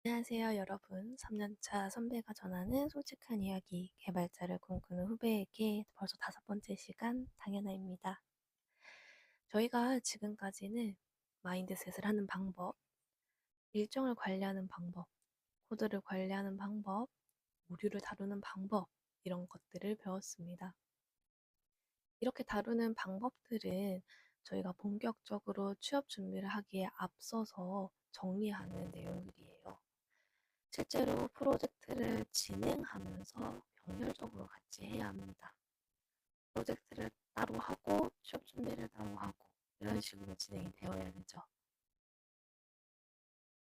안녕하세요, 여러분. 3년차 선배가 전하는 솔직한 이야기, 개발자를 꿈꾸는 후배에게 벌써 5번째 시간, 당연아입니다. 저희가 지금까지는 마인드셋을 하는 방법, 일정을 관리하는 방법, 코드를 관리하는 방법, 오류를 다루는 방법, 이런 것들을 배웠습니다. 이렇게 다루는 방법들은 저희가 본격적으로 취업 준비를 하기에 앞서서 정리하는 내용들이에요. 실제로 프로젝트를 진행하면서 병렬적으로 같이 해야 합니다. 프로젝트를 따로 하고 취업 준비를 따로 하고 이런 식으로 진행이 되어야 되죠.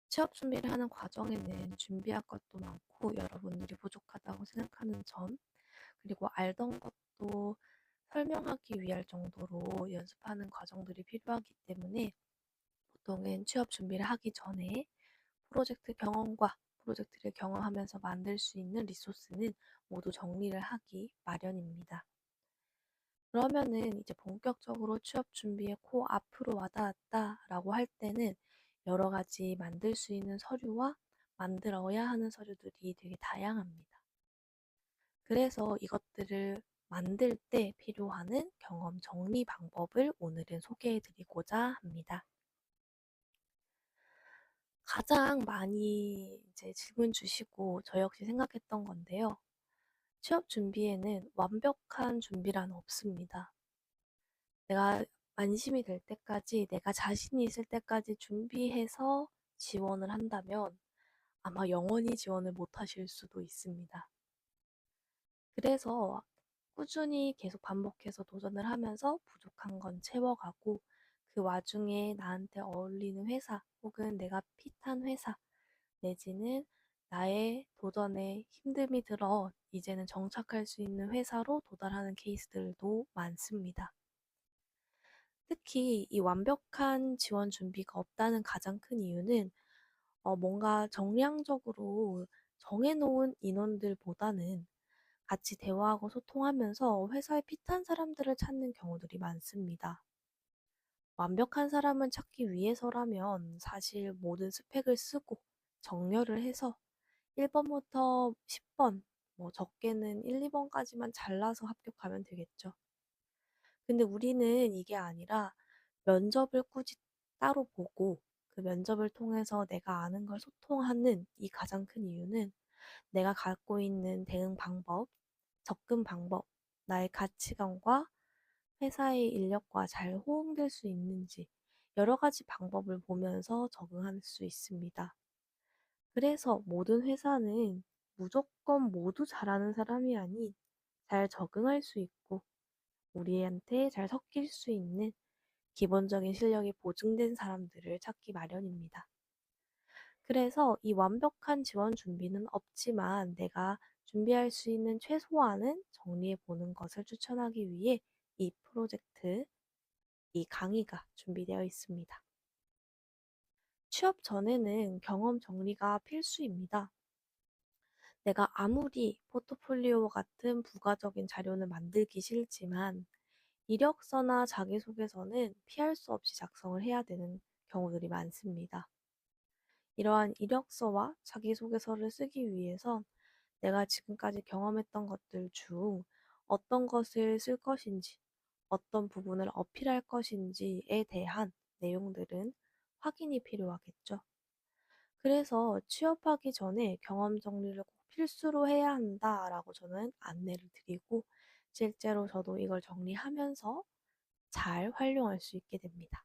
취업 준비를 하는 과정에는 준비할 것도 많고 여러분들이 부족하다고 생각하는 점, 그리고 알던 것도 설명하기 위할 정도로 연습하는 과정들이 필요하기 때문에 보통은 취업 준비를 하기 전에 프로젝트 경험과 프로젝트를 경험하면서 만들 수 있는 리소스는 모두 정리를 하기 마련입니다. 그러면은 이제 본격적으로 취업 준비에 앞으로 와닿았다라고 할 때는 여러 가지 만들 수 있는 서류와 만들어야 하는 서류들이 되게 다양합니다. 그래서 이것들을 만들 때 필요하는 경험 정리 방법을 오늘은 소개해 드리고자 합니다. 가장 많이 이제 질문 주시고 저 역시 생각했던 건데요. 취업 준비에는 완벽한 준비란 없습니다. 내가 안심이 될 때까지, 내가 자신이 있을 때까지 준비해서 지원을 한다면 아마 영원히 지원을 못 하실 수도 있습니다. 그래서 꾸준히 계속 반복해서 도전을 하면서 부족한 건 채워가고 그 와중에 나한테 어울리는 회사 혹은 내가 핏한 회사 내지는 나의 도전에 힘듦이 들어 이제는 정착할 수 있는 회사로 도달하는 케이스들도 많습니다. 특히 이 완벽한 지원 준비가 없다는 가장 큰 이유는 뭔가 정량적으로 정해놓은 인원들보다는 같이 대화하고 소통하면서 회사에 핏한 사람들을 찾는 경우들이 많습니다. 완벽한 사람을 찾기 위해서라면 사실 모든 스펙을 쓰고 정렬을 해서 1번부터 10번, 뭐 적게는 1, 2번까지만 잘라서 합격하면 되겠죠. 근데 우리는 이게 아니라 면접을 꾸준히 따로 보고 그 면접을 통해서 내가 아는 걸 소통하는 이 가장 큰 이유는 내가 갖고 있는 대응 방법, 접근 방법, 나의 가치관과 회사의 인력과 잘 호응될 수 있는지 여러 가지 방법을 보면서 적응할 수 있습니다. 그래서 모든 회사는 무조건 모두 잘하는 사람이 아닌 잘 적응할 수 있고 우리한테 잘 섞일 수 있는 기본적인 실력이 보증된 사람들을 찾기 마련입니다. 그래서 이 완벽한 지원 준비는 없지만 내가 준비할 수 있는 최소한은 정리해 보는 것을 추천하기 위해 이 프로젝트, 이 강의가 준비되어 있습니다. 취업 전에는 경험 정리가 필수입니다. 내가 아무리 포트폴리오 같은 부가적인 자료는 만들기 싫지만 이력서나 자기소개서는 피할 수 없이 작성을 해야 되는 경우들이 많습니다. 이러한 이력서와 자기소개서를 쓰기 위해선 내가 지금까지 경험했던 것들 중 어떤 것을 쓸 것인지, 어떤 부분을 어필할 것인지에 대한 내용들은 확인이 필요하겠죠. 그래서 취업하기 전에 경험 정리를 꼭 필수로 해야 한다라고 저는 안내를 드리고 실제로 저도 이걸 정리하면서 잘 활용할 수 있게 됩니다.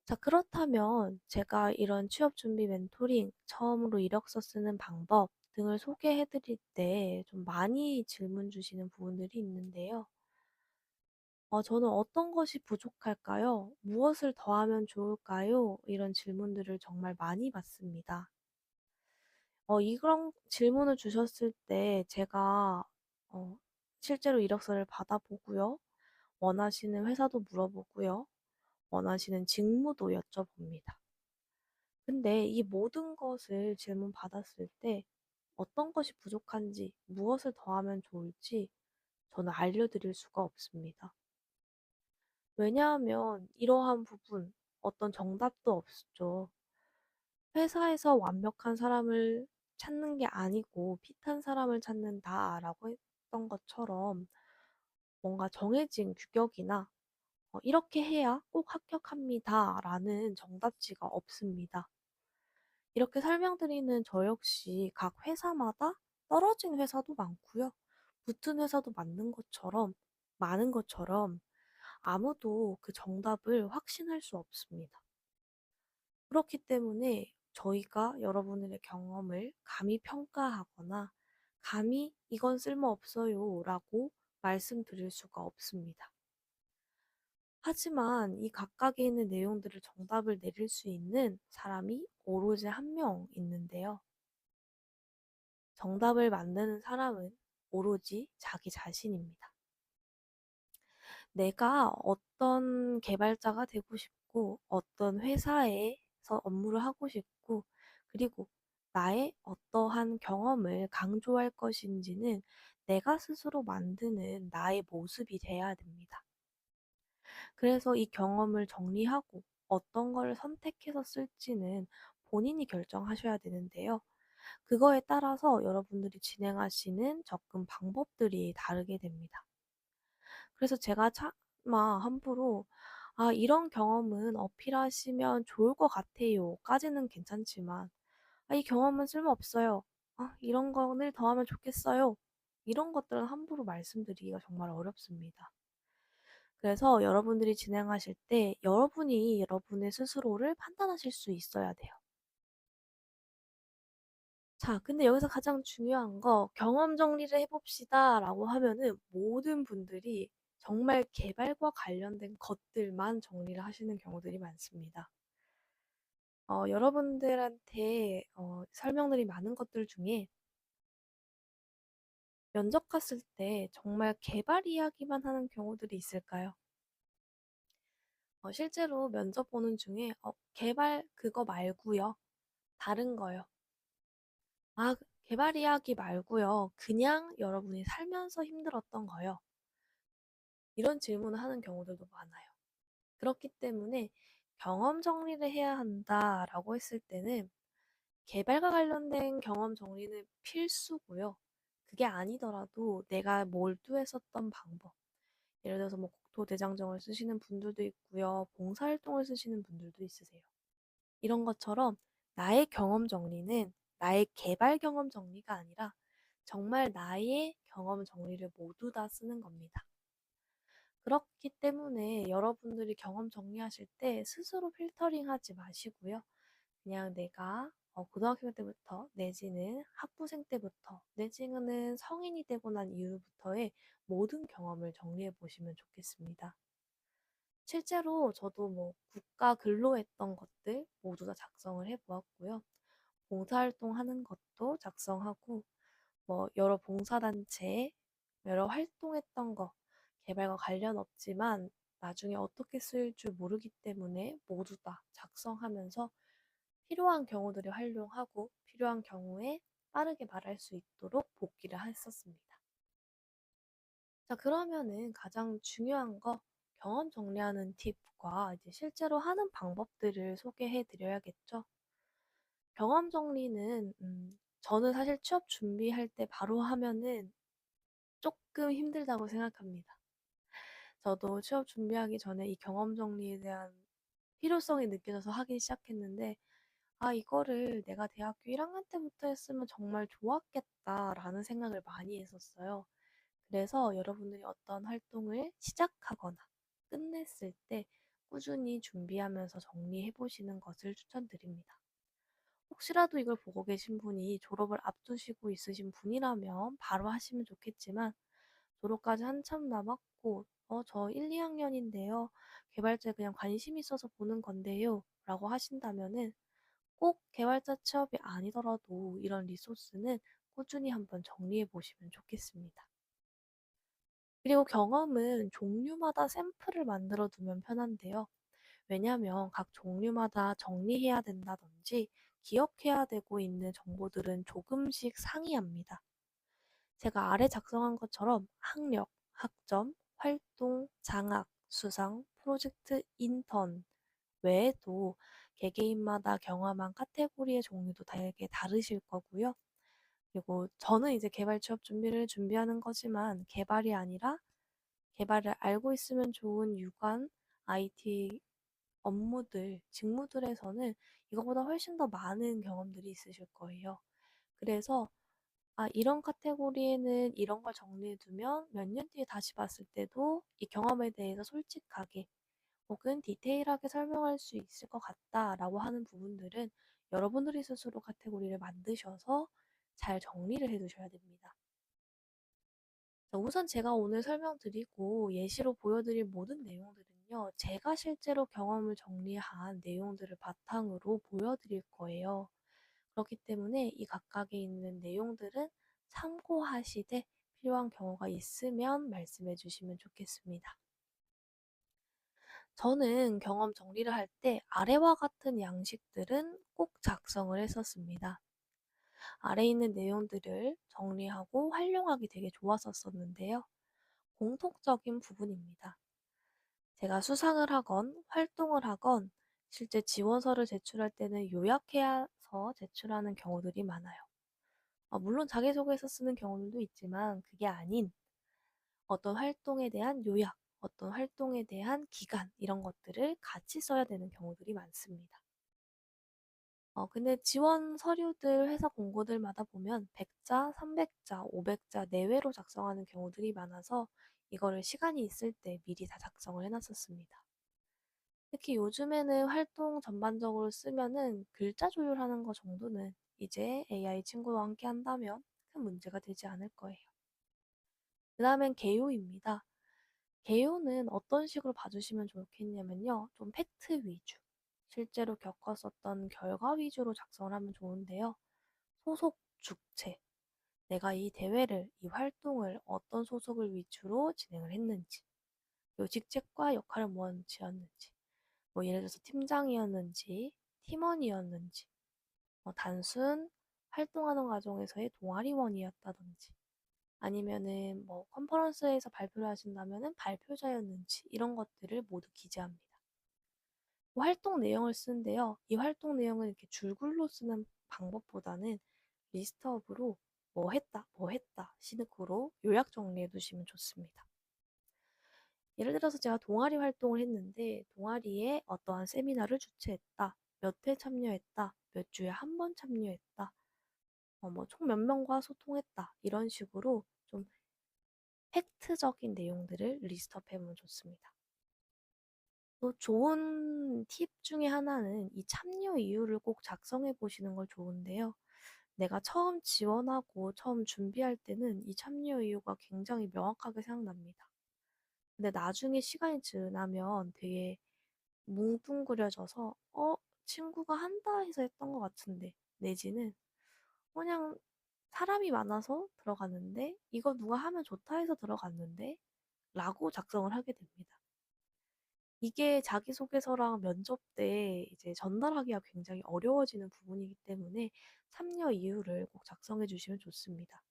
자, 그렇다면 제가 이런 취업 준비 멘토링, 처음으로 이력서 쓰는 방법 등을 소개해 드릴 때 좀 많이 질문 주시는 부분들이 있는데요. 저는 어떤 것이 부족할까요? 무엇을 더하면 좋을까요? 이런 질문들을 정말 많이 받습니다. 이런 질문을 주셨을 때 제가 어, 실제로 이력서를 받아보고요. 원하시는 회사도 물어보고요. 원하시는 직무도 여쭤봅니다. 근데 이 모든 것을 질문 받았을 때 어떤 것이 부족한지, 무엇을 더하면 좋을지 저는 알려드릴 수가 없습니다. 왜냐하면 이러한 부분, 어떤 정답도 없죠. 회사에서 완벽한 사람을 찾는 게 아니고 핏한 사람을 찾는다라고 했던 것처럼 뭔가 정해진 규격이나 이렇게 해야 꼭 합격합니다라는 정답지가 없습니다. 이렇게 설명드리는 저 역시 각 회사마다 떨어진 회사도 많고요. 붙은 회사도 많은 것처럼 아무도 그 정답을 확신할 수 없습니다. 그렇기 때문에 저희가 여러분들의 경험을 감히 평가하거나 감히 이건 쓸모없어요 라고 말씀드릴 수가 없습니다. 하지만 이 각각에 있는 내용들을 정답을 내릴 수 있는 사람이 오로지 한 명 있는데요. 정답을 만드는 사람은 오로지 자기 자신입니다. 내가 어떤 개발자가 되고 싶고, 어떤 회사에서 업무를 하고 싶고, 그리고 나의 어떠한 경험을 강조할 것인지는 내가 스스로 만드는 나의 모습이 돼야 됩니다. 그래서 이 경험을 정리하고 어떤 걸 선택해서 쓸지는 본인이 결정하셔야 되는데요. 그거에 따라서 여러분들이 진행하시는 접근 방법들이 다르게 됩니다. 그래서 제가 차마 함부로 이런 경험은 어필하시면 좋을 것 같아요. 까지는 괜찮지만, 이 경험은 쓸모없어요. 이런 거를 더 하면 좋겠어요. 이런 것들은 함부로 말씀드리기가 정말 어렵습니다. 그래서 여러분들이 진행하실 때 여러분이 여러분의 스스로를 판단하실 수 있어야 돼요. 자, 근데 여기서 가장 중요한 거 경험 정리를 해봅시다라고 하면은 모든 분들이 정말 개발과 관련된 것들만 정리를 하시는 경우들이 많습니다. 여러분들한테 설명들이 많은 것들 중에 면접 갔을 때 정말 개발 이야기만 하는 경우들이 있을까요? 실제로 면접 보는 중에 개발 그거 말고요. 다른 거요. 개발 이야기 말고요. 그냥 여러분이 살면서 힘들었던 거요. 이런 질문을 하는 경우들도 많아요. 그렇기 때문에 경험 정리를 해야 한다라고 했을 때는 개발과 관련된 경험 정리는 필수고요. 그게 아니더라도 내가 몰두했었던 방법. 예를 들어서 뭐 국토대장정을 쓰시는 분들도 있고요. 봉사활동을 쓰시는 분들도 있으세요. 이런 것처럼 나의 경험 정리는 나의 개발 경험 정리가 아니라 정말 나의 경험 정리를 모두 다 쓰는 겁니다. 그렇기 때문에 여러분들이 경험 정리하실 때 스스로 필터링 하지 마시고요. 그냥 내가 고등학교 때부터 내지는 학부생 때부터 내지는 성인이 되고 난 이후부터의 모든 경험을 정리해 보시면 좋겠습니다. 실제로 저도 뭐 국가 근로했던 것들 모두 다 작성을 해 보았고요. 봉사활동 하는 것도 작성하고 여러 봉사단체 여러 활동했던 거 개발과 관련 없지만 나중에 어떻게 쓰일 줄 모르기 때문에 모두 다 작성하면서 필요한 경우들을 활용하고 필요한 경우에 빠르게 말할 수 있도록 복기를 했었습니다. 자, 그러면은 가장 중요한 거 경험 정리하는 팁과 이제 실제로 하는 방법들을 소개해 드려야겠죠. 경험 정리는 저는 사실 취업 준비할 때 바로 하면은 조금 힘들다고 생각합니다. 저도 취업 준비하기 전에 이 경험 정리에 대한 필요성이 느껴져서 하기 시작했는데 이거를 내가 대학교 1학년 때부터 했으면 정말 좋았겠다라는 생각을 많이 했었어요. 그래서 여러분들이 어떤 활동을 시작하거나 끝냈을 때 꾸준히 준비하면서 정리해 보시는 것을 추천드립니다. 혹시라도 이걸 보고 계신 분이 졸업을 앞두시고 있으신 분이라면 바로 하시면 좋겠지만 졸업까지 한참 남았고 저 1, 2학년인데요. 개발자에 그냥 관심 있어서 보는 건데요. 라고 하신다면은 꼭 개발자 취업이 아니더라도 이런 리소스는 꾸준히 한번 정리해 보시면 좋겠습니다. 그리고 경험은 종류마다 샘플을 만들어 두면 편한데요. 왜냐하면 각 종류마다 정리해야 된다든지 기억해야 되고 있는 정보들은 조금씩 상이합니다. 제가 아래 작성한 것처럼 학력, 학점, 활동, 장학, 수상, 프로젝트, 인턴 외에도 개개인마다 경험한 카테고리의 종류도 되게 다르실 거고요. 그리고 저는 이제 개발 취업 준비를 준비하는 거지만 개발이 아니라 개발을 알고 있으면 좋은 유관, IT 업무들, 직무들에서는 이거보다 훨씬 더 많은 경험들이 있으실 거예요. 그래서 이런 카테고리에는 이런 걸 정리해 두면 몇 년 뒤에 다시 봤을 때도 이 경험에 대해서 솔직하게 혹은 디테일하게 설명할 수 있을 것 같다라고 하는 부분들은 여러분들이 스스로 카테고리를 만드셔서 잘 정리를 해 두셔야 됩니다. 자, 우선 제가 오늘 설명드리고 예시로 보여드릴 모든 내용들은요, 제가 실제로 경험을 정리한 내용들을 바탕으로 보여드릴 거예요. 그렇기 때문에 이 각각에 있는 내용들은 참고하시되 필요한 경우가 있으면 말씀해 주시면 좋겠습니다. 저는 경험 정리를 할 때 아래와 같은 양식들은 꼭 작성을 했었습니다. 아래 있는 내용들을 정리하고 활용하기 되게 좋았었는데요. 공통적인 부분입니다. 제가 수상을 하건 활동을 하건 실제 지원서를 제출할 때는 요약해서 제출하는 경우들이 많아요. 물론 자기소개서 쓰는 경우들도 있지만 그게 아닌 어떤 활동에 대한 요약, 어떤 활동에 대한 기간 이런 것들을 같이 써야 되는 경우들이 많습니다. 근데 지원 서류들 회사 공고들마다 보면 100자, 300자, 500자 내외로 작성하는 경우들이 많아서 이거를 시간이 있을 때 미리 다 작성을 해놨었습니다. 특히 요즘에는 활동 전반적으로 쓰면은 글자 조율하는 거 정도는 이제 AI 친구와 함께 한다면 큰 문제가 되지 않을 거예요. 그 다음엔 개요입니다. 개요는 어떤 식으로 봐주시면 좋겠냐면요. 좀 팩트 위주, 실제로 겪었었던 결과 위주로 작성을 하면 좋은데요. 소속 주체, 내가 이 대회를, 이 활동을 어떤 소속을 위주로 진행을 했는지, 요 직책과 역할을 무엇이었는지, 뭐 예를 들어서 팀장이었는지, 팀원이었는지, 단순 활동하는 과정에서의 동아리원이었다든지, 아니면은 뭐 컨퍼런스에서 발표를 하신다면은 발표자였는지 이런 것들을 모두 기재합니다. 활동 내용을 쓰는데요. 이 활동 내용은 이렇게 줄글로 쓰는 방법보다는 리스트업으로 뭐 했다 식으로 요약 정리해 두시면 좋습니다. 예를 들어서 제가 동아리 활동을 했는데 동아리에 어떠한 세미나를 주최했다. 몇 회 참여했다. 몇 주에 한 번 참여했다. 총 몇 명과 소통했다. 이런 식으로 좀 팩트적인 내용들을 리스트업 해보면 좋습니다. 또 좋은 팁 중에 하나는 이 참여 이유를 꼭 작성해 보시는 걸 좋은데요. 내가 처음 지원하고 처음 준비할 때는 이 참여 이유가 굉장히 명확하게 생각납니다. 근데 나중에 시간이 지나면 되게 뭉뚱그려져서 친구가 한다 해서 했던 것 같은데 내지는 그냥 사람이 많아서 들어갔는데 이거 누가 하면 좋다 해서 들어갔는데 라고 작성을 하게 됩니다. 이게 자기소개서랑 면접 때 이제 전달하기가 굉장히 어려워지는 부분이기 때문에 참여 이유를 꼭 작성해 주시면 좋습니다.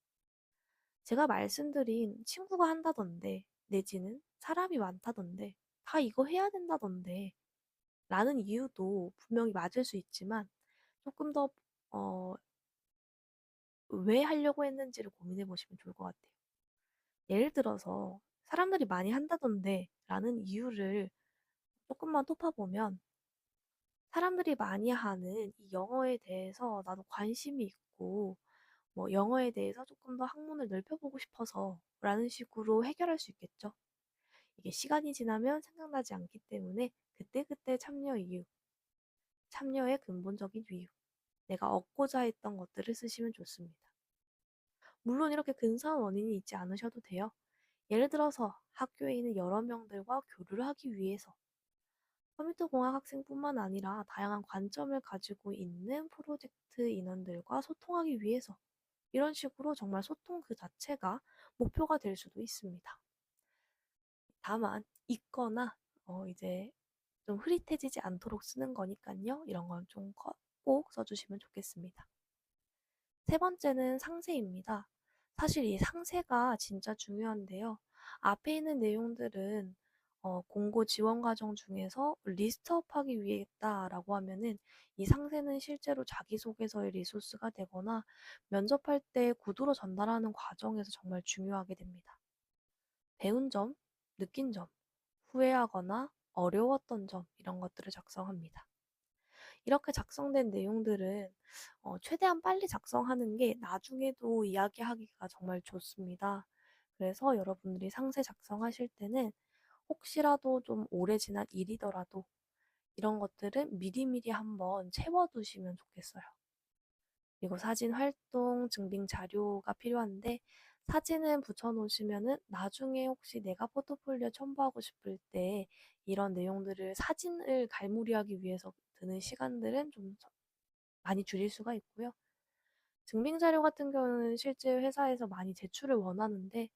제가 말씀드린 친구가 한다던데 내지는 사람이 많다던데 다 이거 해야 된다던데 라는 이유도 분명히 맞을 수 있지만 조금 더 어, 왜 하려고 했는지를 고민해 보시면 좋을 것 같아요. 예를 들어서 사람들이 많이 한다던데 라는 이유를 조금만 톱파보면 사람들이 많이 하는 이 영어에 대해서 나도 관심이 있고 뭐 영어에 대해서 조금 더 학문을 넓혀보고 싶어서 라는 식으로 해결할 수 있겠죠. 이게 시간이 지나면 생각나지 않기 때문에 그때그때 참여 이유, 참여의 근본적인 이유, 내가 얻고자 했던 것들을 쓰시면 좋습니다. 물론 이렇게 근사한 원인이 있지 않으셔도 돼요. 예를 들어서 학교에 있는 여러 명들과 교류를 하기 위해서 컴퓨터공학 학생뿐만 아니라 다양한 관점을 가지고 있는 프로젝트 인원들과 소통하기 위해서 이런 식으로 정말 소통 그 자체가 목표가 될 수도 있습니다. 다만 있거나 이제 좀 흐릿해지지 않도록 쓰는 거니까요. 이런 건 좀 꼭 써주시면 좋겠습니다. 세 번째는 상세입니다. 사실 이 상세가 진짜 중요한데요. 앞에 있는 내용들은 공고 지원 과정 중에서 리스트업하기 위해 했다라고 하면은 이 상세는 실제로 자기소개서의 리소스가 되거나 면접할 때 구두로 전달하는 과정에서 정말 중요하게 됩니다. 배운 점, 느낀 점, 후회하거나 어려웠던 점 이런 것들을 작성합니다. 이렇게 작성된 내용들은 최대한 빨리 작성하는 게 나중에도 이야기하기가 정말 좋습니다. 그래서 여러분들이 상세 작성하실 때는 혹시라도 좀 오래 지난 일이더라도 이런 것들은 미리미리 한번 채워두시면 좋겠어요. 그리고 사진 활동 증빙 자료가 필요한데 사진을 붙여놓으시면은 나중에 혹시 내가 포트폴리오 첨부하고 싶을 때 이런 내용들을 사진을 갈무리하기 위해서 드는 시간들은 좀 많이 줄일 수가 있고요. 증빙 자료 같은 경우는 실제 회사에서 많이 제출을 원하는데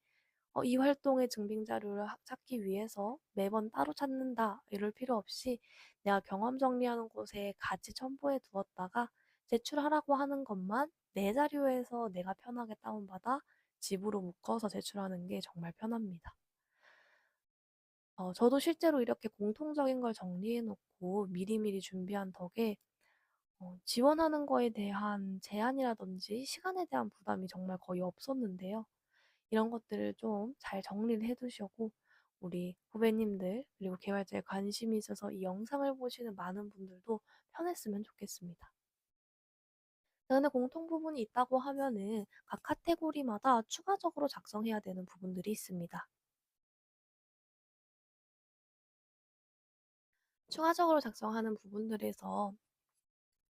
이 활동의 증빙 자료를 찾기 위해서 매번 따로 찾는다 이럴 필요 없이 내가 경험 정리하는 곳에 같이 첨부해 두었다가 제출하라고 하는 것만 내 자료에서 내가 편하게 다운받아 집으로 묶어서 제출하는 게 정말 편합니다. 저도 실제로 이렇게 공통적인 걸 정리해 놓고 미리미리 준비한 덕에 지원하는 거에 대한 제한이라든지 시간에 대한 부담이 정말 거의 없었는데요. 이런 것들을 좀 잘 정리를 해 두시고 우리 후배님들 그리고 개발자에 관심이 있어서 이 영상을 보시는 많은 분들도 편했으면 좋겠습니다. 근데 공통 부분이 있다고 하면은 각 카테고리마다 추가적으로 작성해야 되는 부분들이 있습니다. 추가적으로 작성하는 부분들에서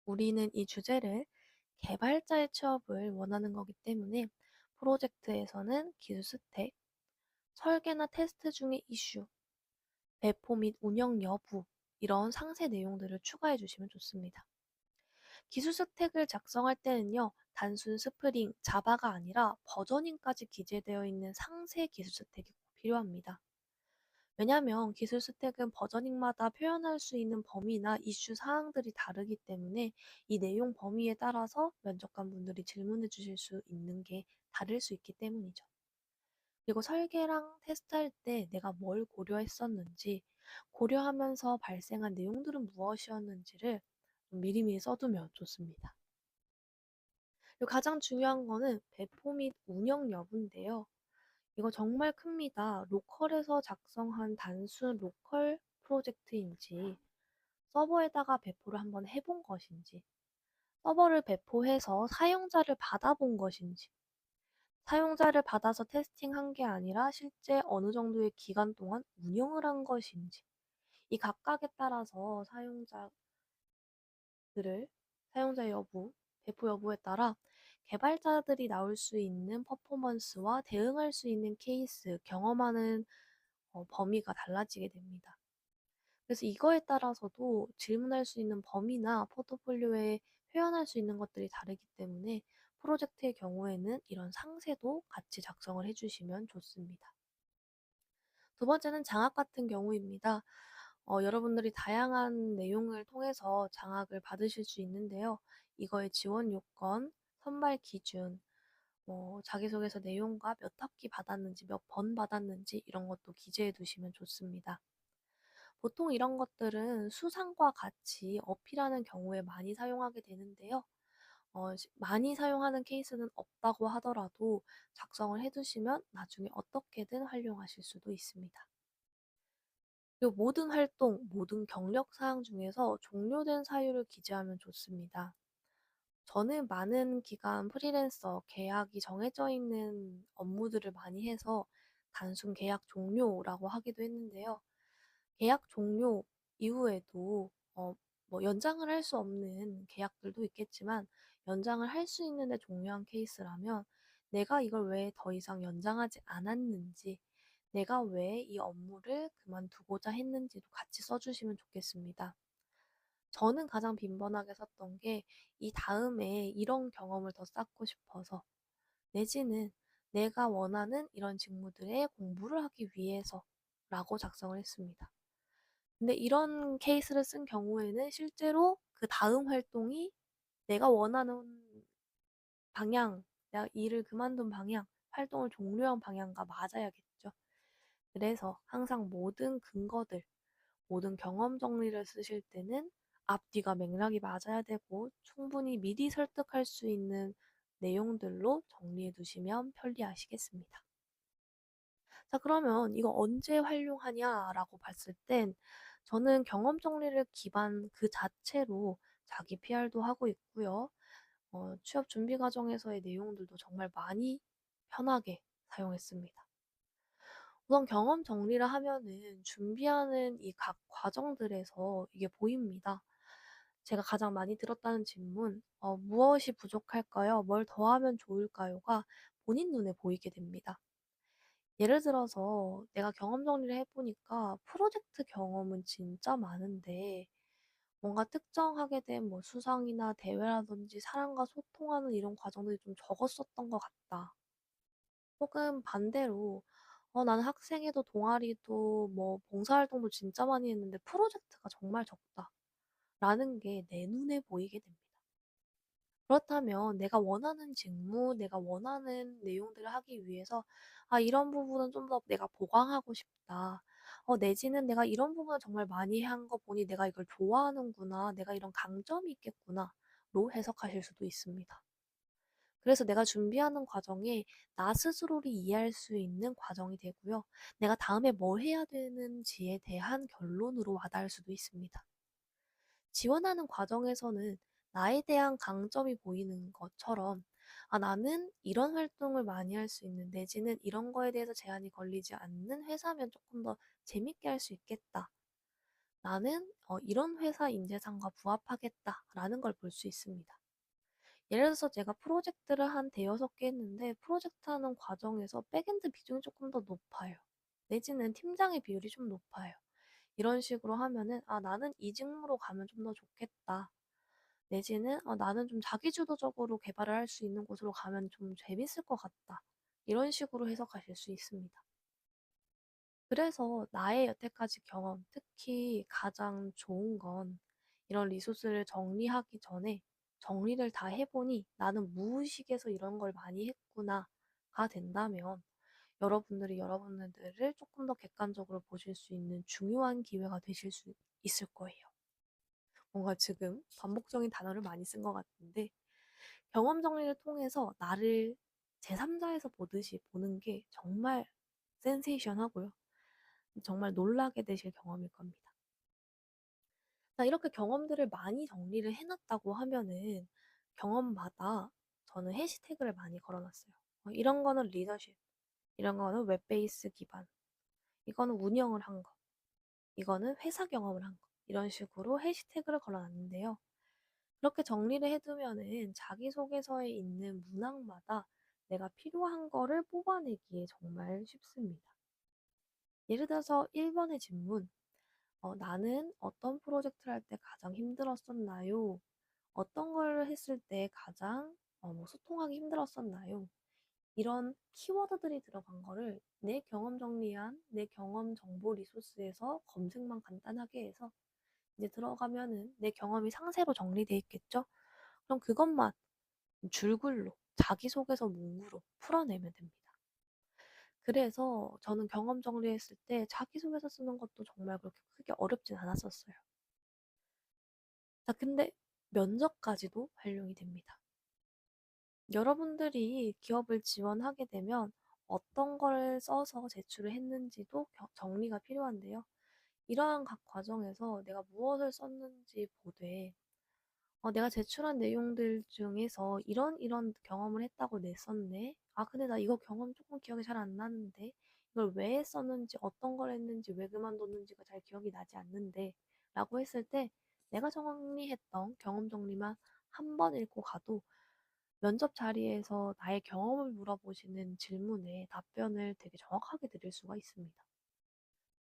우리는 이 주제를 개발자의 취업을 원하는 거기 때문에 프로젝트에서는 기술 스택, 설계나 테스트 중의 이슈, 배포 및 운영 여부, 이런 상세 내용들을 추가해 주시면 좋습니다. 기술 스택을 작성할 때는요, 단순 스프링, 자바가 아니라 버저닝까지 기재되어 있는 상세 기술 스택이 꼭 필요합니다. 왜냐하면 기술 스택은 버저닝마다 표현할 수 있는 범위나 이슈 사항들이 다르기 때문에 이 내용 범위에 따라서 면접관 분들이 질문해 주실 수 있는 게 다를 수 있기 때문이죠. 그리고 설계랑 테스트할 때 내가 뭘 고려했었는지, 고려하면서 발생한 내용들은 무엇이었는지를 좀 미리미리 써두면 좋습니다. 그리고 가장 중요한 거는 배포 및 운영 여부인데요. 이거 정말 큽니다. 로컬에서 작성한 단순 로컬 프로젝트인지, 서버에다가 배포를 한번 해본 것인지, 서버를 배포해서 사용자를 받아본 것인지, 사용자를 받아서 테스팅한 게 아니라 실제 어느 정도의 기간 동안 운영을 한 것인지, 이 각각에 따라서 사용자 여부, 배포 여부에 따라 개발자들이 나올 수 있는 퍼포먼스와 대응할 수 있는 케이스, 경험하는 범위가 달라지게 됩니다. 그래서 이거에 따라서도 질문할 수 있는 범위나 포트폴리오에 표현할 수 있는 것들이 다르기 때문에 프로젝트의 경우에는 이런 상세도 같이 작성을 해주시면 좋습니다. 두 번째는 장학 같은 경우입니다. 여러분들이 다양한 내용을 통해서 장학을 받으실 수 있는데요. 이거의 지원 요건, 선발 기준, 자기소개서 내용과 몇 학기 받았는지, 몇 번 받았는지 이런 것도 기재해 두시면 좋습니다. 보통 이런 것들은 수상과 같이 어필하는 경우에 많이 사용하게 되는데요. 많이 사용하는 케이스는 없다고 하더라도 작성을 해두시면 나중에 어떻게든 활용하실 수도 있습니다. 그리고 모든 활동, 모든 경력 사항 중에서 종료된 사유를 기재하면 좋습니다. 저는 많은 기간 프리랜서 계약이 정해져 있는 업무들을 많이 해서 단순 계약 종료라고 하기도 했는데요. 계약 종료 이후에도 뭐 연장을 할 수 없는 계약들도 있겠지만 연장을 할 수 있는데 종료한 케이스라면 내가 이걸 왜 더 이상 연장하지 않았는지, 내가 왜 이 업무를 그만두고자 했는지도 같이 써주시면 좋겠습니다. 저는 가장 빈번하게 썼던 게 이 다음에 이런 경험을 더 쌓고 싶어서 내지는 내가 원하는 이런 직무들의 공부를 하기 위해서라고 작성을 했습니다. 근데 이런 케이스를 쓴 경우에는 실제로 그 다음 활동이 내가 원하는 방향, 내가 일을 그만둔 방향, 활동을 종료한 방향과 맞아야겠죠. 그래서 항상 모든 근거들, 모든 경험 정리를 쓰실 때는 앞뒤가 맥락이 맞아야 되고 충분히 미리 설득할 수 있는 내용들로 정리해 두시면 편리하시겠습니다. 자, 그러면 이거 언제 활용하냐라고 봤을 땐 저는 경험 정리를 기반 그 자체로 자기 PR도 하고 있고요. 취업 준비 과정에서의 내용들도 정말 많이 편하게 사용했습니다. 우선 경험 정리를 하면은 준비하는 이 각 과정들에서 이게 보입니다. 제가 가장 많이 들었다는 질문, 무엇이 부족할까요? 뭘 더하면 좋을까요?"가 본인 눈에 보이게 됩니다. 예를 들어서 내가 경험 정리를 해보니까 프로젝트 경험은 진짜 많은데 뭔가 특정하게 된 뭐 수상이나 대회라든지 사람과 소통하는 이런 과정들이 좀 적었었던 것 같다. 혹은 반대로 나는 학생회도 동아리도 뭐 봉사활동도 진짜 많이 했는데 프로젝트가 정말 적다. 라는 게 내 눈에 보이게 됩니다. 그렇다면 내가 원하는 직무, 내가 원하는 내용들을 하기 위해서 이런 부분은 좀 더 내가 보강하고 싶다. 내지는 내가 이런 부분을 정말 많이 한 거 보니 내가 이걸 좋아하는구나. 내가 이런 강점이 있겠구나. 로 해석하실 수도 있습니다. 그래서 내가 준비하는 과정에 나 스스로를 이해할 수 있는 과정이 되고요. 내가 다음에 뭘 해야 되는지에 대한 결론으로 와닿을 수도 있습니다. 지원하는 과정에서는 나에 대한 강점이 보이는 것처럼 나는 이런 활동을 많이 할 수 있는 내지는 이런 거에 대해서 제한이 걸리지 않는 회사면 조금 더 재밌게 할 수 있겠다. 나는 이런 회사 인재상과 부합하겠다라는 걸 볼 수 있습니다. 예를 들어서 제가 프로젝트를 한 대여섯 개 했는데 프로젝트 하는 과정에서 백엔드 비중이 조금 더 높아요. 내지는 팀장의 비율이 좀 높아요. 이런 식으로 하면은 나는 이 직무로 가면 좀 더 좋겠다. 내지는 나는 좀 자기주도적으로 개발을 할 수 있는 곳으로 가면 좀 재밌을 것 같다. 이런 식으로 해석하실 수 있습니다. 그래서 나의 여태까지 경험, 특히 가장 좋은 건 이런 리소스를 정리하기 전에 정리를 다 해보니 나는 무의식에서 이런 걸 많이 했구나가 된다면 여러분들이 여러분들을 조금 더 객관적으로 보실 수 있는 중요한 기회가 되실 수 있을 거예요. 뭔가 지금 반복적인 단어를 많이 쓴 것 같은데 경험 정리를 통해서 나를 제3자에서 보듯이 보는 게 정말 센세이션하고요. 정말 놀라게 되실 경험일 겁니다. 자, 이렇게 경험들을 많이 정리를 해놨다고 하면은 경험마다 저는 해시태그를 많이 걸어놨어요. 이런 거는 리더십, 이런 거는 웹베이스 기반, 이거는 운영을 한 거, 이거는 회사 경험을 한 거, 이런 식으로 해시태그를 걸어놨는데요. 그렇게 정리를 해두면은 자기소개서에 있는 문항마다 내가 필요한 거를 뽑아내기에 정말 쉽습니다. 예를 들어서 1번의 질문, 나는 어떤 프로젝트를 할 때 가장 힘들었었나요? 어떤 걸 했을 때 가장 뭐 소통하기 힘들었었나요? 이런 키워드들이 들어간 거를 내 경험 정리한 내 경험 정보 리소스에서 검색만 간단하게 해서 이제 들어가면은 내 경험이 상세로 정리돼 있겠죠? 그럼 그것만 줄글로 자기소개서 문구로 풀어내면 됩니다. 그래서 저는 경험 정리했을 때 자기소개서 쓰는 것도 정말 그렇게 크게 어렵진 않았었어요. 자, 근데 면접까지도 활용이 됩니다. 여러분들이 기업을 지원하게 되면 어떤 걸 써서 제출을 했는지도 정리가 필요한데요. 이러한 각 과정에서 내가 무엇을 썼는지 보되 내가 제출한 내용들 중에서 이런 경험을 했다고 냈었네. 근데 나 이거 경험 조금 기억이 잘 안 나는데. 이걸 왜 썼는지, 어떤 걸 했는지, 왜 그만뒀는지가 잘 기억이 나지 않는데. 라고 했을 때 내가 정리했던 경험 정리만 한 번 읽고 가도 면접 자리에서 나의 경험을 물어보시는 질문에 답변을 되게 정확하게 드릴 수가 있습니다.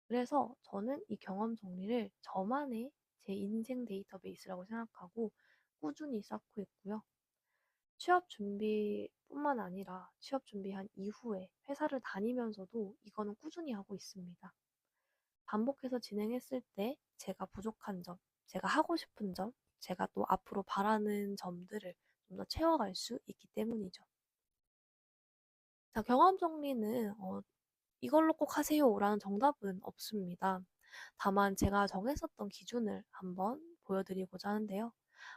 그래서 저는 이 경험 정리를 저만의 제 인생 데이터베이스라고 생각하고 꾸준히 쌓고 있고요. 취업 준비뿐만 아니라 취업 준비한 이후에 회사를 다니면서도 이거는 꾸준히 하고 있습니다. 반복해서 진행했을 때 제가 부족한 점, 제가 하고 싶은 점, 제가 또 앞으로 바라는 점들을 좀 더 채워갈 수 있기 때문이죠. 자, 경험 정리는 이걸로 꼭 하세요라는 정답은 없습니다. 다만 제가 정했었던 기준을 한번 보여드리고자 하는데요.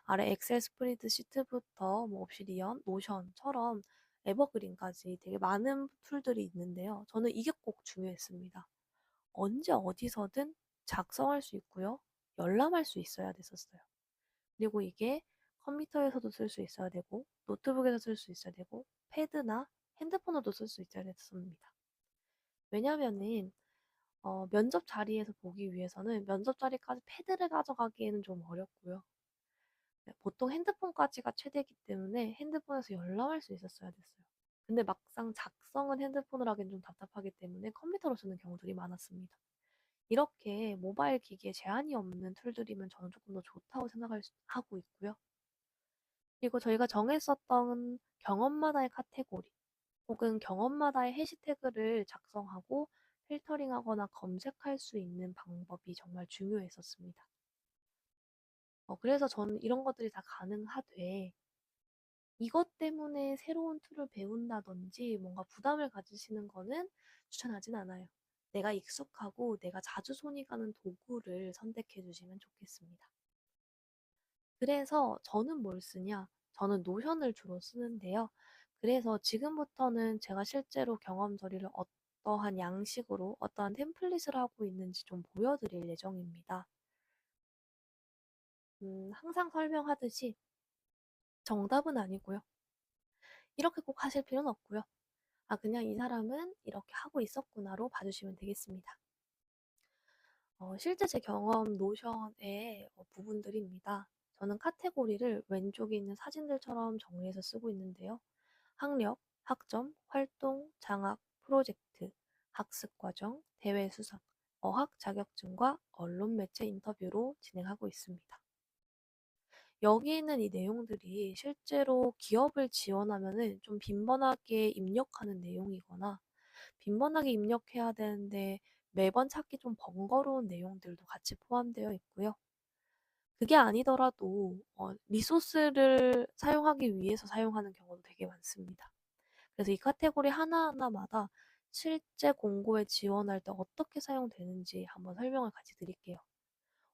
아래 엑셀 스프레드 시트부터 뭐 옵시디언, 노션처럼 에버그린까지 되게 많은 툴들이 있는데요. 저는 이게 꼭 중요했습니다. 언제 어디서든 작성할 수 있고요. 열람할 수 있어야 됐었어요. 그리고 이게 컴퓨터에서도 쓸 수 있어야 되고, 노트북에서 쓸 수 있어야 되고, 패드나 핸드폰으로도 쓸 수 있어야 됐습니다. 왜냐면은 면접 자리에서 보기 위해서는 면접 자리까지 패드를 가져가기에는 좀 어렵고요. 네, 보통 핸드폰까지가 최대이기 때문에 핸드폰에서 열람할 수 있었어야 됐어요. 근데 막상 작성은 핸드폰으로 하기엔 좀 답답하기 때문에 컴퓨터로 쓰는 경우들이 많았습니다. 이렇게 모바일 기기에 제한이 없는 툴들이면 저는 조금 더 좋다고 하고 있고요. 그리고 저희가 정했었던 경험마다의 카테고리 혹은 경험마다의 해시태그를 작성하고 필터링하거나 검색할 수 있는 방법이 정말 중요했었습니다. 그래서 저는 이런 것들이 다 가능하되 이것 때문에 새로운 툴을 배운다든지 뭔가 부담을 가지시는 거는 추천하진 않아요. 내가 익숙하고 내가 자주 손이 가는 도구를 선택해 주시면 좋겠습니다. 그래서 저는 뭘 쓰냐? 저는 노션을 주로 쓰는데요. 그래서 지금부터는 제가 실제로 경험 처리를 어떠한 양식으로 어떠한 템플릿을 하고 있는지 좀 보여드릴 예정입니다. 항상 설명하듯이 정답은 아니고요. 이렇게 꼭 하실 필요는 없고요. 아, 그냥 이 사람은 이렇게 하고 있었구나로 봐주시면 되겠습니다. 실제 제 경험 노션의 부분들입니다. 저는 카테고리를 왼쪽에 있는 사진들처럼 정리해서 쓰고 있는데요. 학력, 학점, 활동, 장학, 프로젝트, 학습과정, 대회 수상, 어학 자격증과 언론 매체 인터뷰로 진행하고 있습니다. 여기 있는 이 내용들이 실제로 기업을 지원하면은 좀 빈번하게 입력하는 내용이거나 빈번하게 입력해야 되는데 매번 찾기 좀 번거로운 내용들도 같이 포함되어 있고요. 그게 아니더라도 리소스를 사용하기 위해서 사용하는 경우도 되게 많습니다. 그래서 이 카테고리 하나하나마다 실제 공고에 지원할 때 어떻게 사용되는지 한번 설명을 같이 드릴게요.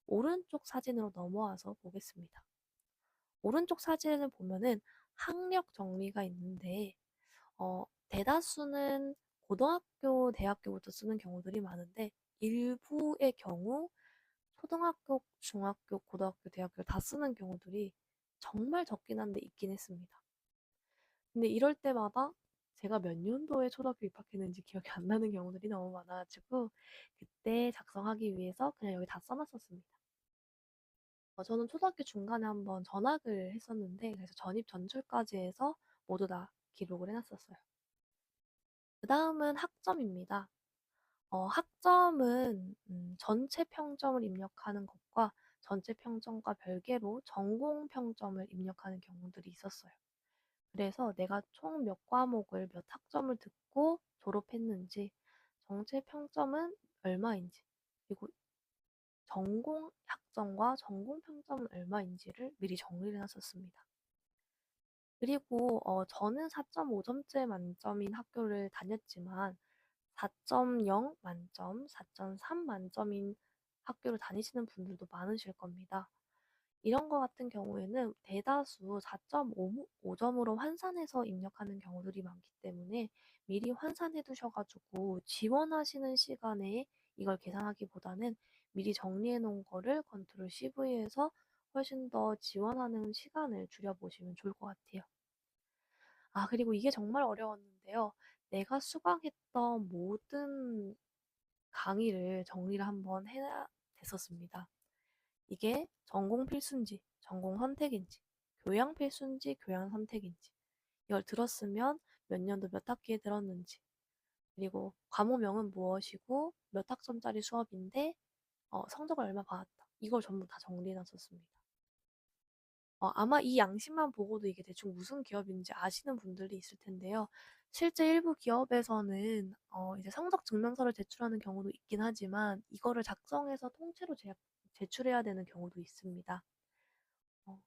오른쪽 사진으로 넘어와서 보겠습니다. 오른쪽 사진을 보면은 학력 정리가 있는데 대다수는 고등학교, 대학교부터 쓰는 경우들이 많은데 일부의 경우 초등학교, 중학교, 고등학교, 대학교를 다 쓰는 경우들이 정말 적긴 한데 있긴 했습니다. 근데 이럴 때마다 제가 몇 년도에 초등학교 입학했는지 기억이 안 나는 경우들이 너무 많아가지고 그때 작성하기 위해서 그냥 여기 다 써놨었습니다. 저는 초등학교 중간에 한번 전학을 했었는데 그래서 전입 전출까지 해서 모두 다 기록을 해놨었어요. 그 다음은 학점입니다. 학점은 전체 평점을 입력하는 것과 전체 평점과 별개로 전공 평점을 입력하는 경우들이 있었어요. 그래서 내가 총 몇 과목을 몇 학점을 듣고 졸업했는지, 전체 평점은 얼마인지, 그리고 전공 학점과 전공 평점은 얼마인지를 미리 정리를 해놨었습니다. 그리고 저는 4.5점째 만점인 학교를 다녔지만 4.0 만점, 4.3 만점인 학교를 다니시는 분들도 많으실 겁니다. 이런 거 같은 경우에는 대다수 4.5점으로 환산해서 입력하는 경우들이 많기 때문에 미리 환산해 두셔가지고 지원하시는 시간에 이걸 계산하기보다는 미리 정리해 놓은 거를 컨트롤 CV에서 훨씬 더 지원하는 시간을 줄여보시면 좋을 것 같아요. 아, 그리고 이게 정말 어려웠는데요. 내가 수강했던 모든 강의를 정리를 한번 해야 됐었습니다. 이게 전공 필수인지, 전공 선택인지, 교양 필수인지, 교양 선택인지, 이걸 들었으면 몇 년도 몇 학기에 들었는지, 그리고 과목명은 무엇이고, 몇 학점짜리 수업인데, 성적을 얼마 받았다. 이걸 전부 다 정리해놨었습니다. 아마 이 양식만 보고도 이게 대충 무슨 기업인지 아시는 분들이 있을 텐데요. 실제 일부 기업에서는 이제 성적 증명서를 제출하는 경우도 있긴 하지만 이거를 작성해서 통째로 제출해야 되는 경우도 있습니다.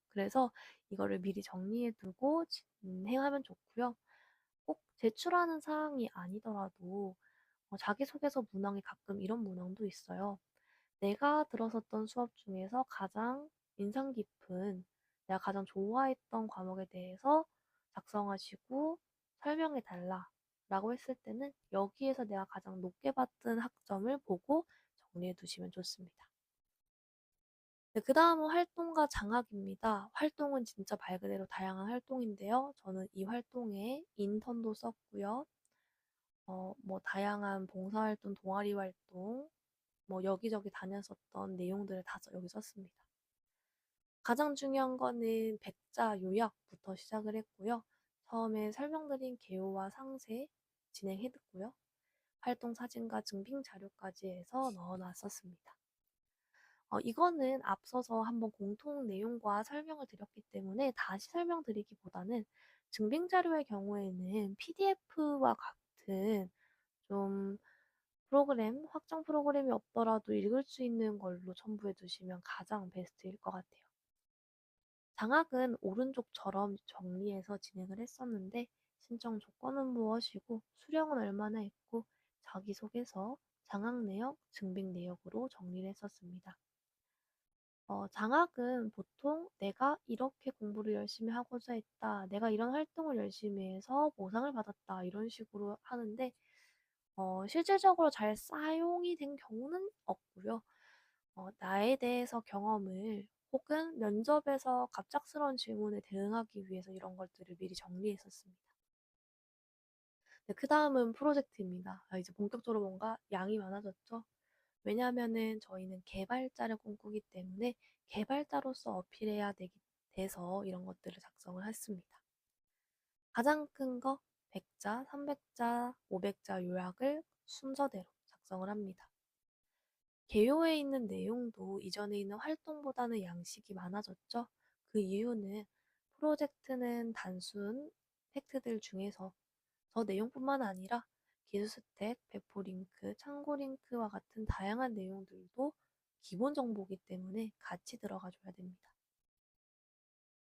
그래서 이거를 미리 정리해 두고 진행하면 좋고요. 꼭 제출하는 사항이 아니더라도 자기소개서 문항에 가끔 이런 문항도 있어요. 내가 들었었던 수업 중에서 가장 인상 깊은, 내가 가장 좋아했던 과목에 대해서 작성하시고 설명해 달라 라고 했을 때는 여기에서 내가 가장 높게 받은 학점을 보고 정리해 두시면 좋습니다. 네, 그 다음은 활동과 장학입니다. 활동은 진짜 말 그대로 다양한 활동인데요. 저는 이 활동에 인턴도 썼고요. 뭐 다양한 봉사활동, 동아리 활동, 뭐 여기저기 다녔었던 내용들을 다 여기 썼습니다. 가장 중요한 거는 백자 요약부터 시작을 했고요. 처음에 설명드린 개요와 상세 진행해뒀고요. 활동 사진과 증빙 자료까지 해서 넣어놨었습니다. 이거는 앞서서 한번 공통 내용과 설명을 드렸기 때문에 다시 설명드리기보다는 증빙 자료의 경우에는 PDF와 같은 좀 확정 프로그램이 없더라도 읽을 수 있는 걸로 첨부해 두시면 가장 베스트일 것 같아요. 장학은 오른쪽처럼 정리해서 진행을 했었는데 신청 조건은 무엇이고 수령은 얼마나 했고 자기소개서, 장학 내역, 증빙 내역으로 정리를 했었습니다. 장학은 보통 내가 이렇게 공부를 열심히 하고자 했다, 내가 이런 활동을 열심히 해서 보상을 받았다 이런 식으로 하는데 실질적으로 잘 사용이 된 경우는 없고요. 나에 대해서 경험을 혹은 면접에서 갑작스러운 질문에 대응하기 위해서 이런 것들을 미리 정리했었습니다. 네, 그 다음은 프로젝트입니다. 이제 본격적으로 뭔가 양이 많아졌죠. 왜냐하면은 저희는 개발자를 꿈꾸기 때문에 개발자로서 어필해야 돼서 이런 것들을 작성을 했습니다. 가장 큰 거 100자, 300자, 500자 요약을 순서대로 작성을 합니다. 개요에 있는 내용도 이전에 있는 활동보다는 양식이 많아졌죠. 그 이유는 프로젝트는 단순 팩트들 중에서 저 내용뿐만 아니라 기술 스택, 배포 링크, 참고 링크와 같은 다양한 내용들도 기본 정보이기 때문에 같이 들어가 줘야 됩니다.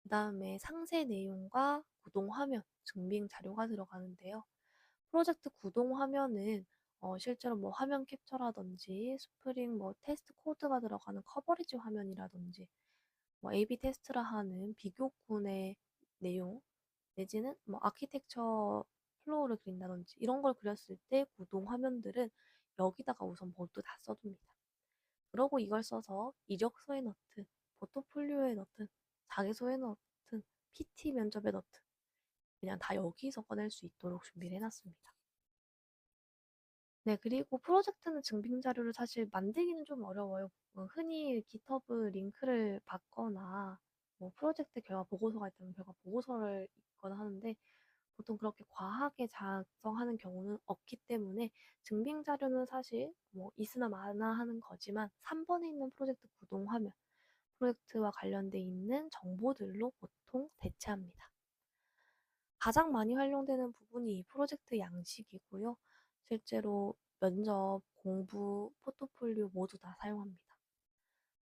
그 다음에 상세 내용과 구동 화면, 증빙 자료가 들어가는데요. 프로젝트 구동 화면은 실제로 뭐 화면 캡처라든지 스프링 뭐 테스트 코드가 들어가는 커버리지 화면이라든지 뭐 A/B 테스트라 하는 비교군의 내용 내지는 뭐 아키텍처 플로우를 그린다든지 이런 걸 그렸을 때 구동 화면들은 여기다가 우선 모두 다 써둡니다. 그러고 이걸 써서 이력서에 넣든 포트폴리오에 넣든 자기소에 넣든 PT 면접에 넣든 그냥 다 여기서 꺼낼 수 있도록 준비를 해놨습니다. 네, 그리고 프로젝트는 증빙 자료를 사실 만들기는 좀 어려워요. 흔히 GitHub 링크를 받거나 뭐 프로젝트 결과 보고서가 있다면 결과 보고서를 읽거나 하는데 보통 그렇게 과하게 작성하는 경우는 없기 때문에 증빙 자료는 사실 뭐 있으나 마나 하는 거지만 3번에 있는 프로젝트 구동 화면, 프로젝트와 관련돼 있는 정보들로 보통 대체합니다. 가장 많이 활용되는 부분이 이 프로젝트 양식이고요. 실제로 면접, 공부, 포트폴리오 모두 다 사용합니다.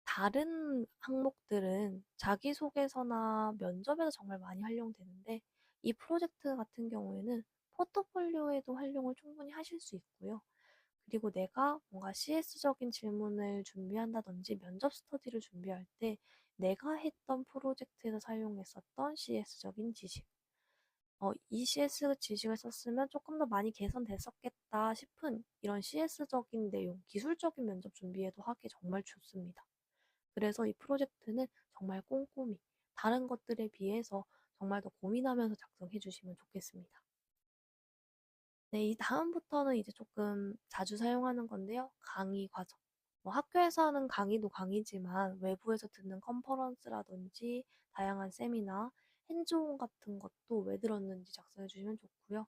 다른 항목들은 자기소개서나 면접에서 정말 많이 활용되는데 이 프로젝트 같은 경우에는 포트폴리오에도 활용을 충분히 하실 수 있고요. 그리고 내가 뭔가 CS적인 질문을 준비한다든지 면접 스터디를 준비할 때 내가 했던 프로젝트에서 사용했었던 CS적인 지식, 이 CS 지식을 썼으면 조금 더 많이 개선됐었겠다 싶은 이런 CS적인 내용, 기술적인 면접 준비에도 하기 정말 좋습니다. 그래서 이 프로젝트는 정말 꼼꼼히 다른 것들에 비해서 정말 더 고민하면서 작성해 주시면 좋겠습니다. 네, 이 다음부터는 이제 조금 자주 사용하는 건데요. 강의 과정. 뭐 학교에서 하는 강의도 강의지만 외부에서 듣는 컨퍼런스라든지 다양한 세미나, 핸즈온 같은 것도 왜 들었는지 작성해 주시면 좋고요.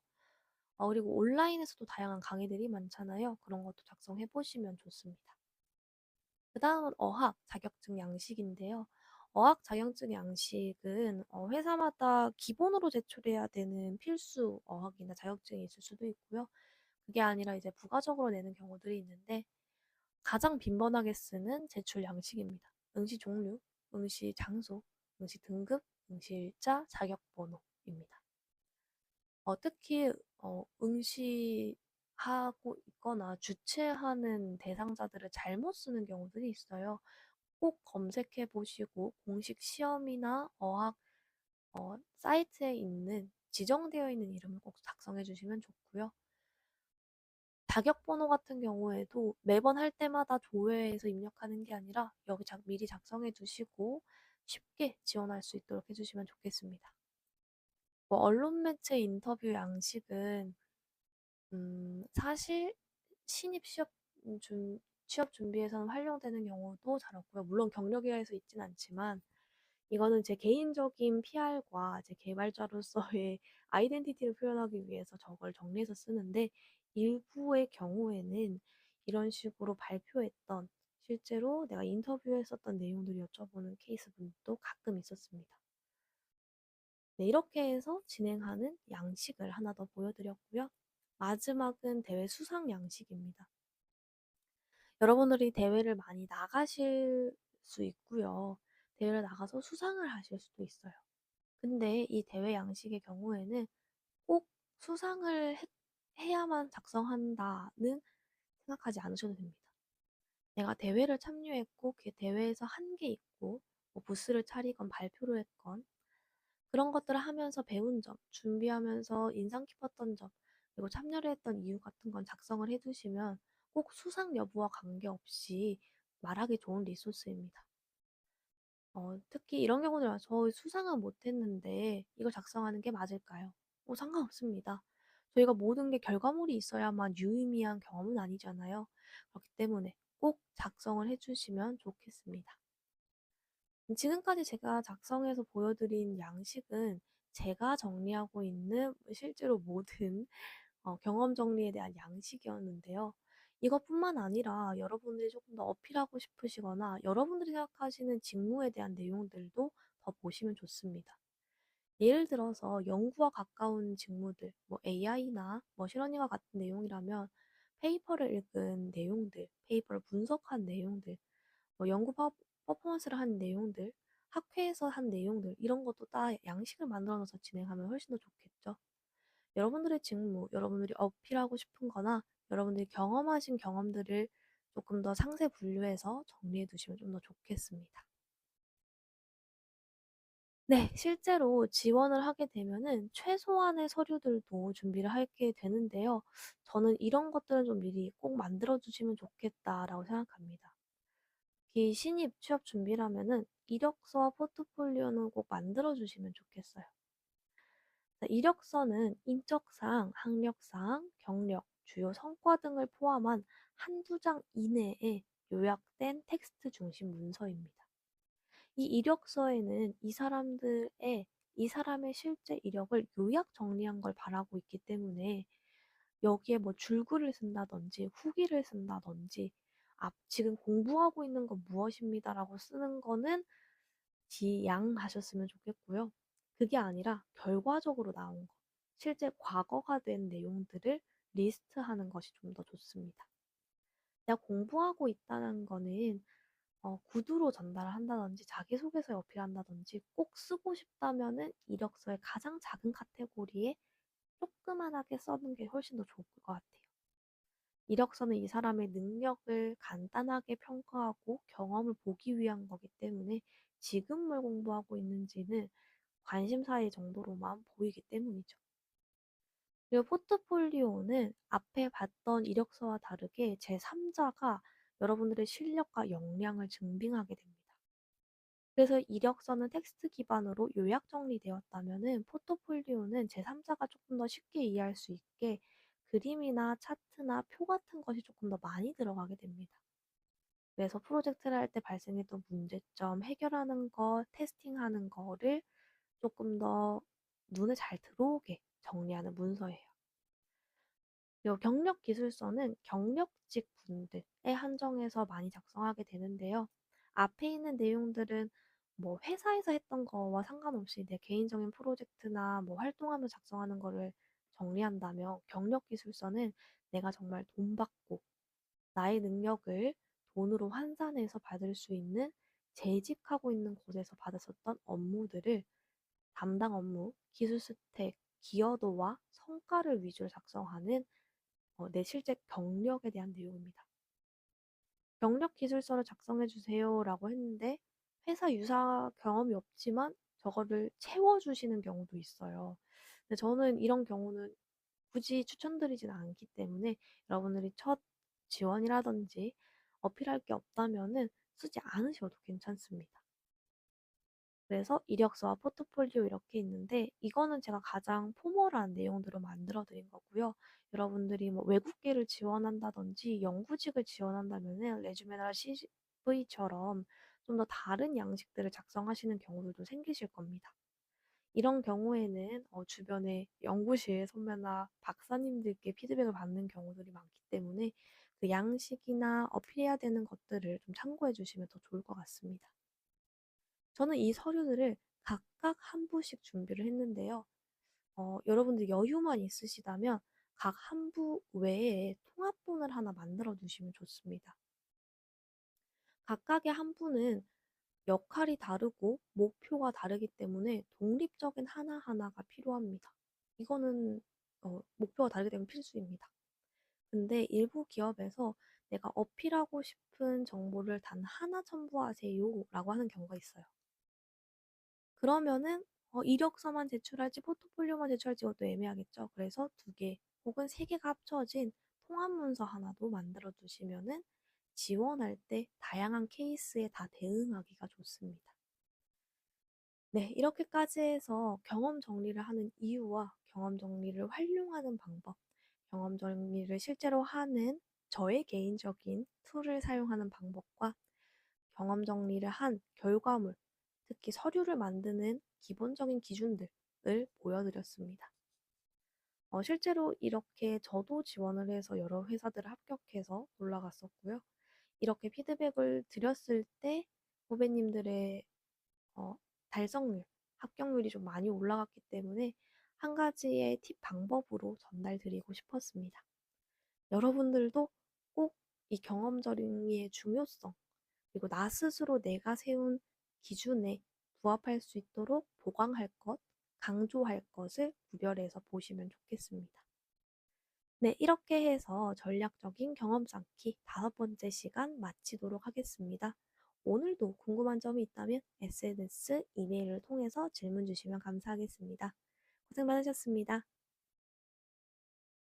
그리고 온라인에서도 다양한 강의들이 많잖아요. 그런 것도 작성해 보시면 좋습니다. 그 다음은 어학 자격증 양식인데요. 어학 자격증 양식은 회사마다 기본으로 제출해야 되는 필수 어학이나 자격증이 있을 수도 있고요. 그게 아니라 이제 부가적으로 내는 경우들이 있는데 가장 빈번하게 쓰는 제출 양식입니다. 응시 종류, 응시 장소, 응시 등급, 응시 일자, 자격 번호입니다. 특히 응시 하고 있거나 주최하는 대상자들을 잘못 쓰는 경우들이 있어요. 꼭 검색해 보시고 공식 시험이나 어학 사이트에 있는 지정되어 있는 이름을 꼭 작성해 주시면 좋고요. 자격 번호 같은 경우에도 매번 할 때마다 조회해서 입력하는 게 아니라 여기 미리 작성해 두시고 쉽게 지원할 수 있도록 해주시면 좋겠습니다. 뭐 언론 매체 인터뷰 양식은 사실 신입 취업 준비에서는 활용되는 경우도 잘 없고요. 물론 경력이라서 있진 않지만 이거는 제 개인적인 PR과 제 개발자로서의 아이덴티티를 표현하기 위해서 저걸 정리해서 쓰는데 일부의 경우에는 이런 식으로 발표했던 실제로 내가 인터뷰했었던 내용들을 여쭤보는 케이스분도 가끔 있었습니다. 네, 이렇게 해서 진행하는 양식을 하나 더 보여드렸고요. 마지막은 대회 수상 양식입니다. 여러분들이 대회를 많이 나가실 수 있고요. 대회를 나가서 수상을 하실 수도 있어요. 근데 이 대회 양식의 경우에는 꼭 수상을 해야만 작성한다는 생각하지 않으셔도 됩니다. 내가 대회를 참여했고 그 대회에서 한 게 있고 뭐 부스를 차리건 발표를 했건 그런 것들을 하면서 배운 점, 준비하면서 인상 깊었던 점, 그리고 참여를 했던 이유 같은 건 작성을 해두시면 꼭 수상 여부와 관계없이 말하기 좋은 리소스입니다. 특히 이런 경우들 와서 저 수상은 못했는데 이걸 작성하는 게 맞을까요? 상관없습니다. 저희가 모든 게 결과물이 있어야만 유의미한 경험은 아니잖아요. 그렇기 때문에 꼭 작성을 해주시면 좋겠습니다. 지금까지 제가 작성해서 보여드린 양식은 제가 정리하고 있는 실제로 모든 경험 정리에 대한 양식이었는데요. 이것뿐만 아니라 여러분들이 조금 더 어필하고 싶으시거나 여러분들이 생각하시는 직무에 대한 내용들도 더 보시면 좋습니다. 예를 들어서 연구와 가까운 직무들, 뭐 AI나 머신러닝과 같은 내용이라면 페이퍼를 읽은 내용들, 페이퍼를 분석한 내용들, 뭐 퍼포먼스를 한 내용들, 학회에서 한 내용들 이런 것도 다 양식을 만들어 놓아서 진행하면 훨씬 더 좋겠죠. 여러분들의 직무, 여러분들이 어필하고 싶은 거나 여러분들이 경험하신 경험들을 조금 더 상세 분류해서 정리해 두시면 좀 더 좋겠습니다. 네, 실제로 지원을 하게 되면은 최소한의 서류들도 준비를 하게 되는데요. 저는 이런 것들은 좀 미리 꼭 만들어 두시면 좋겠다라고 생각합니다. 특히 신입 취업 준비라면은 이력서와 포트폴리오는 꼭 만들어 주시면 좋겠어요. 이력서는 인적사항, 학력사항, 경력, 주요 성과 등을 포함한 한두 장 이내에 요약된 텍스트 중심 문서입니다. 이 이력서에는 이 사람의 실제 이력을 요약 정리한 걸 바라고 있기 때문에 여기에 뭐 줄글을 쓴다든지 후기를 쓴다든지 지금 공부하고 있는 건 무엇입니다라고 쓰는 거는 지양하셨으면 좋겠고요. 그게 아니라 결과적으로 나온 거, 실제 과거가 된 내용들을 리스트하는 것이 좀 더 좋습니다. 내가 공부하고 있다는 거는 구두로 전달을 한다든지 자기소개서에 어필한다든지 꼭 쓰고 싶다면은 이력서의 가장 작은 카테고리에 조그만하게 써는 게 훨씬 더 좋을 것 같아요. 이력서는 이 사람의 능력을 간단하게 평가하고 경험을 보기 위한 거기 때문에 지금 뭘 공부하고 있는지는 관심사의 정도로만 보이기 때문이죠. 그리고 포트폴리오는 앞에 봤던 이력서와 다르게 제3자가 여러분들의 실력과 역량을 증빙하게 됩니다. 그래서 이력서는 텍스트 기반으로 요약 정리되었다면은 포트폴리오는 제3자가 조금 더 쉽게 이해할 수 있게 그림이나 차트나 표 같은 것이 조금 더 많이 들어가게 됩니다. 그래서 프로젝트를 할 때 발생했던 문제점 해결하는 거, 테스팅하는 거를 조금 더 눈에 잘 들어오게 정리하는 문서예요. 요 경력 기술서는 경력직 분들에 한정해서 많이 작성하게 되는데요. 앞에 있는 내용들은 뭐 회사에서 했던 거와 상관없이 내 개인적인 프로젝트나 뭐 활동하며 작성하는 거를 정리한다면 경력 기술서는 내가 정말 돈 받고 나의 능력을 돈으로 환산해서 받을 수 있는 재직하고 있는 곳에서 받았었던 업무들을 담당 업무, 기술 스택, 기여도와 성과를 위주로 작성하는 내 실제 경력에 대한 내용입니다. 경력 기술서를 작성해 주세요라고 했는데 회사 유사 경험이 없지만 저거를 채워주시는 경우도 있어요. 근데 저는 이런 경우는 굳이 추천드리진 않기 때문에 여러분들이 첫 지원이라든지 어필할 게 없다면은 쓰지 않으셔도 괜찮습니다. 그래서 이력서와 포트폴리오 이렇게 있는데 이거는 제가 가장 포멀한 내용들을 만들어 드린 거고요. 여러분들이 뭐 외국계를 지원한다든지 연구직을 지원한다면은 레주메나 CV처럼 좀 더 다른 양식들을 작성하시는 경우들도 생기실 겁니다. 이런 경우에는 주변에 연구실 선배나 박사님들께 피드백을 받는 경우들이 많기 때문에 그 양식이나 어필해야 되는 것들을 좀 참고해 주시면 더 좋을 것 같습니다. 저는 이 서류들을 각각 한 부씩 준비를 했는데요. 여러분들 여유만 있으시다면 각 한 부 외에 통합본을 하나 만들어 두시면 좋습니다. 각각의 한 부는 역할이 다르고 목표가 다르기 때문에 독립적인 하나하나가 필요합니다. 이거는 목표가 다르기 때문에 필수입니다. 근데 일부 기업에서 내가 어필하고 싶은 정보를 단 하나 첨부하세요 라고 하는 경우가 있어요. 그러면은 이력서만 제출할지 포트폴리오만 제출할지 이것도 애매하겠죠. 그래서 두 개 혹은 세 개가 합쳐진 통합 문서 하나도 만들어 두시면은 지원할 때 다양한 케이스에 다 대응하기가 좋습니다. 네, 이렇게까지 해서 경험 정리를 하는 이유와 경험 정리를 활용하는 방법, 경험 정리를 실제로 하는 저의 개인적인 툴을 사용하는 방법과 경험 정리를 한 결과물, 특히 서류를 만드는 기본적인 기준들을 보여드렸습니다. 실제로 이렇게 저도 지원을 해서 여러 회사들을 합격해서 올라갔었고요. 이렇게 피드백을 드렸을 때 후배님들의 어, 달성률, 합격률이 좀 많이 올라갔기 때문에 한 가지의 팁 방법으로 전달드리고 싶었습니다. 여러분들도 꼭 이 경험 정리의 중요성, 그리고 나 스스로 내가 세운 기준에 부합할 수 있도록 보강할 것, 강조할 것을 구별해서 보시면 좋겠습니다. 네, 이렇게 해서 전략적인 경험 쌓기 5번째 시간 마치도록 하겠습니다. 오늘도 궁금한 점이 있다면 SNS, 이메일을 통해서 질문 주시면 감사하겠습니다. 고생 많으셨습니다.